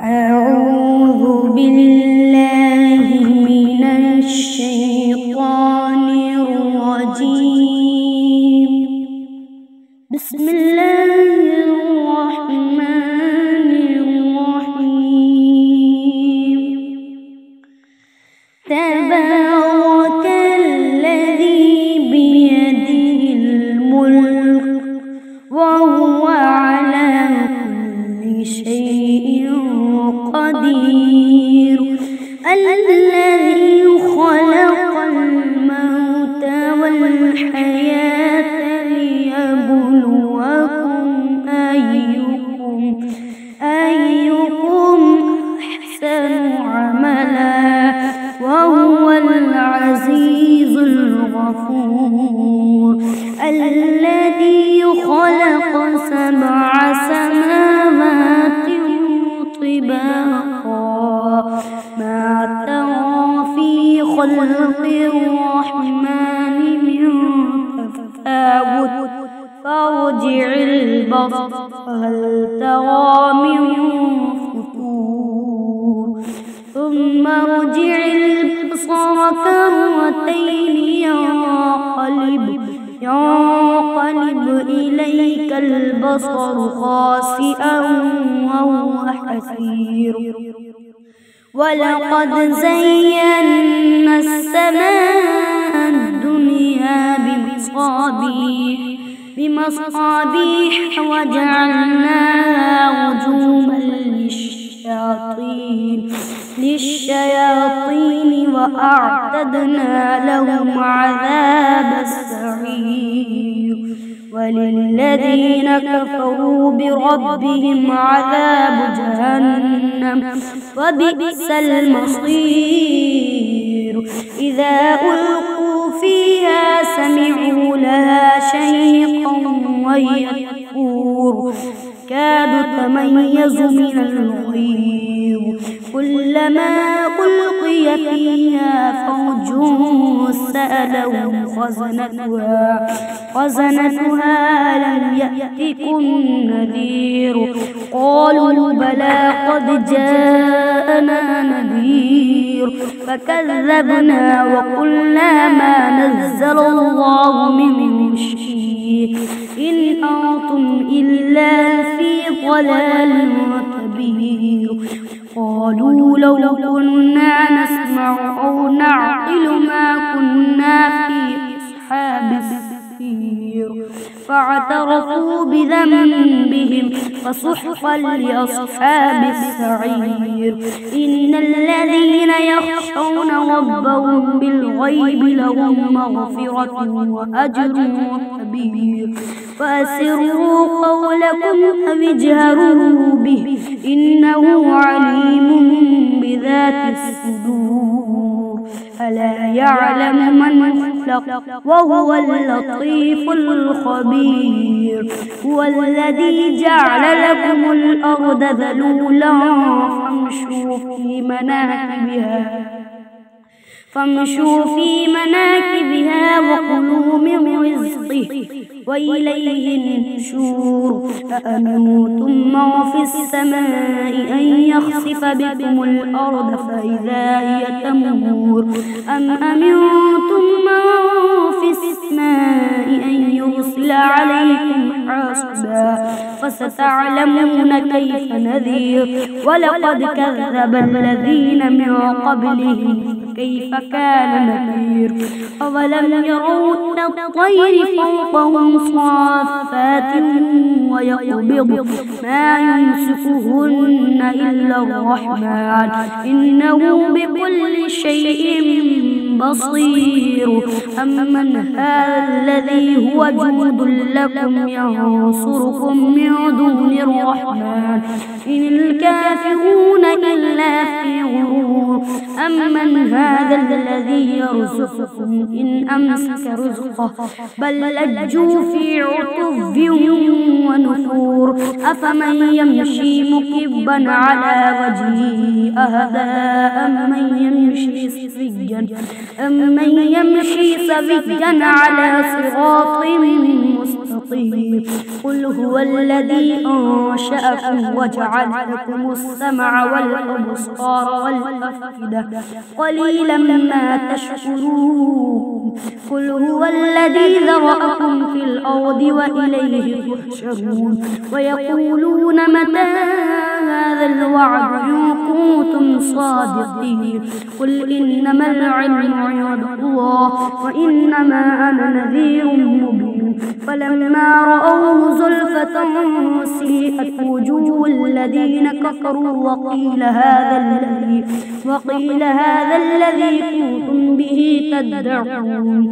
أعوذ بالله من الشيطان الرجيم. بسم الله الرحمن الرحيم. تبارك الذي بيده الملك وهو على كل شيء قدير. الذي خلق الموت والحياة ليبلوكم أيكم أحسن عملا وهو العزيز الغفور. الذي خلق 7 سماوات طباقا ما ترى في خلق الرحمن من تفاوت فارجع البصر هل ترى من فطور ثم ارجع البصر كرتين ينقلب إليك البصر خاسئا وهو حسير. ولقد زينا السماء الدنيا بمصابيح وجعلناها رجوما للشياطين وأعتدنا لهم عذاب السعير. وللذين كفروا بربهم عذاب جهنم وبئس المصير. إذا ألقوا فيها سمعوا لها شهيقا وهي تفور تكاد تميز من الغيظ. كلما ألقي فيها فوج سألهم خزنتها لم يأتكم نذير قالوا بلى قد جاءنا نذير فكذبنا وقلنا ما نزل الله من شيء إن أنتم إلا في ضلال كبير. قالوا لو كنا نسمع أو نعقل ما كنا في أصحاب السعير فاعترفوا بذنبهم فسحقا لأصحاب السعير. إن الذين يخشون ربهم بالغيب لهم مغفرة وأجر كبير. فأسروا قولكم أو اجهروا به إنه عليم بذات الصدور. ألا يعلم من خلق وهو اللطيف الخبير. هو الذي جعل لكم الأرض ذلولا فامشوا في مناكبها وكلوا من رزقه وإليه النشور. أأمنتم من في السماء أن يخسف بكم الأرض فإذا هي تمور أم أمنتم من في السماء أن يرسل عليكم حاصبا فستعلمون كيف نذير. ولقد كذب الذين من قبلهم كيف كان نذير. أولم يروا إلى الطير فوقهم صافات ويقبض ما يمسكهن إلا الرحمن إنه بكل شيء بصير. أمن هذا الذي هو جند لكم ينصركم من دون الرحمن إن الكافرون إلا في غرور. أمن هذا الذي يرزقكم إن أمسك رزقه بل لجوا في عتو ونفور. أفمن يمشي مكبا على وجهه أهدى أمن يمشي سويا على صراط مستقيم. مستطيع. قل هو الذي أنشأكم وجعل لكم السمع والأبصار والأفئدة قليلا ما تشكرون. قل هو الذي ذرأكم في الأرض وإليه تحشرون. ويقولون متى هذا الوعد إن كنتم صادقين. قل إنما العلم عند الله وإنما أنا نذير مبين. فلما رأوه زلفة سيئت وجوه الذين كفروا وقيل هذا الذي كنتم به تدعون.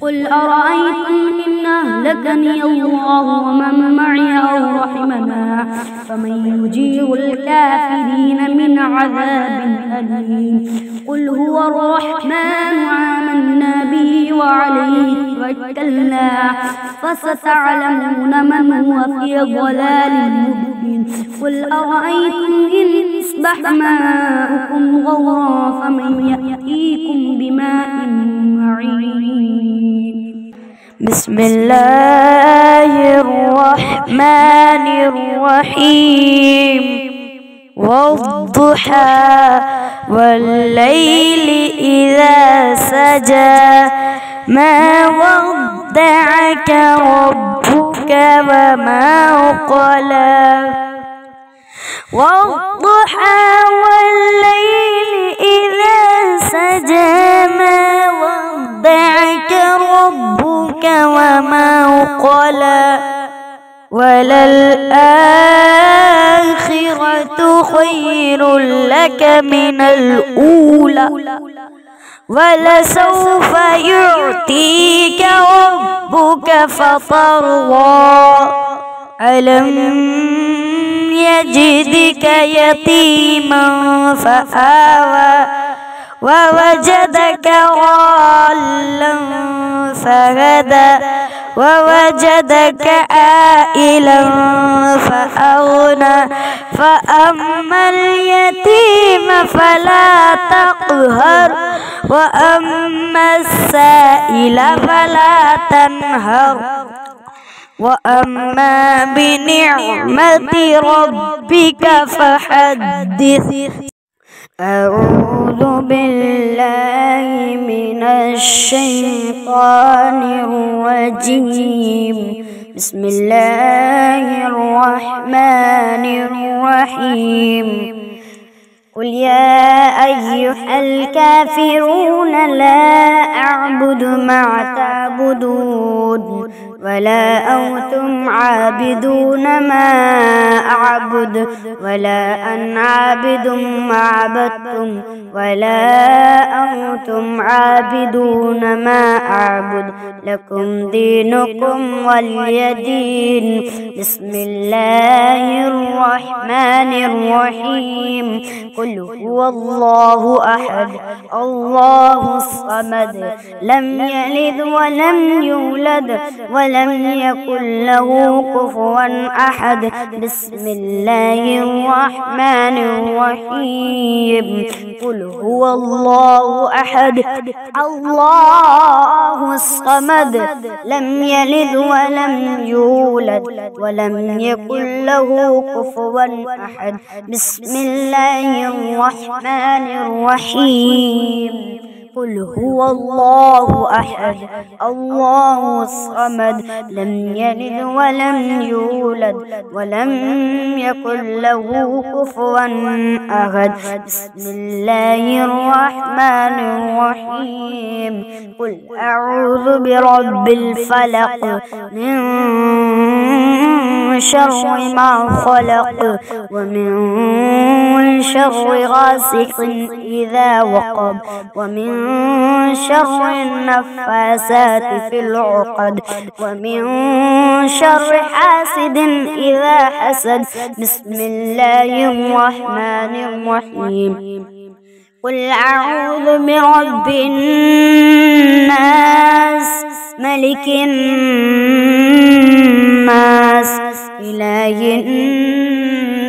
قل أرأيتم إن أهلكني الله ومن معي أو رحمنا فمن يجير الكافرين من عذاب أليم. قل هو الرحمن آمنا به وعليه توكلنا فستعلمون من هو في ضلال مبين. قل أرأيتم إن أصبح ماؤكم غورا فمن يأتيكم بماء معين. بسم الله الرحمن الرحيم. والضحى والليل إذا سجى ما ودعك ربك وما قلى. والضحى والليل إذا سجى ما ودعك ربك وما قلى. وللآخرة خير لك من الأولى ولسوف يعطيك ربك فترضى. ألم يجدك يتيما فآوى ووجدك ضالا فهدى ووجدك عائلا فأغنى. فأما اليتيم فلا تقهر وأما السائل فلا تنهر وأما بنعمة ربك فحدث. أعوذ بالله من الشيطان الرجيم. بسم الله الرحمن الرحيم. قل يا أيها الكافرون لا أعبد ما تعبدون ولا أنتم عابدون ما أعبد ولا أنا عابد ما عبدتم ولا أنتم عابدون ما أعبد لكم دينكم ولي دين. بسم الله الرحمن الرحيم. قل هو الله أحد الله الصمد لم يلد ولم يولد ولم يكن له كفوا أحد. بسم الله الرحمن الرحيم. قل هو الله أحد الله الصمد لم يلد ولم يولد ولم يكن له كفوا أحد. بسم الله الرحمن الرحيم. قل هو الله أحد الله الصمد لم يلد ولم يولد ولم يكن له كفوا أحد. بسم الله الرحمن الرحيم. قل أعوذ برب الفلق من شر ما خلق ومن شر غاسق إذا وقب ومن شر النفاسات في العقد ومن شر حاسد إذا حسد. بسم الله الرحمن الرحيم. قل أعوذ برب الناس ملك الناس إله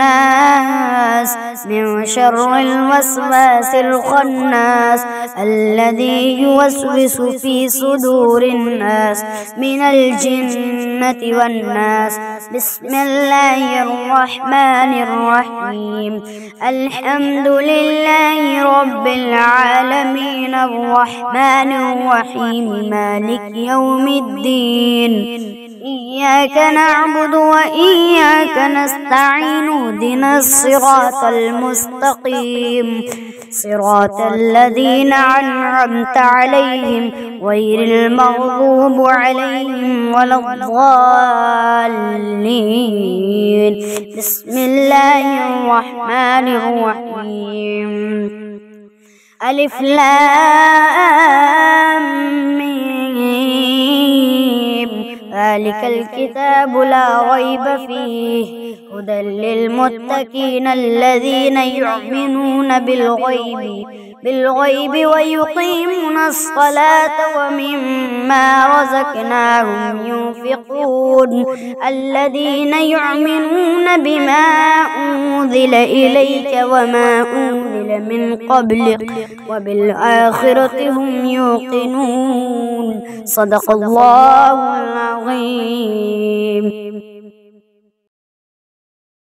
الناس من شر الوسواس الخناس الذي يوسوس في صدور الناس من الجنة والناس. بسم الله الرحمن الرحيم. الحمد لله رب العالمين الرحمن الرحيم مالك يوم الدين. إياك نعبد وإياك نستعين اهدنا الصراط المستقيم صراط الذين أنعمت عليهم غير المغضوب عليهم ولا الضالين. بسم الله الرحمن الرحيم. ألف لام ميم. ذلك الكتاب لا ريب فيه هدى للمتقين الذين يؤمنون بالغيب ويقيمون الصلاة ومما رزقناهم ينفقون. الذين يؤمنون بما أنزل إليك وما أنزل من قبلك وبالآخرة هم يوقنون. صدق الله العظيم.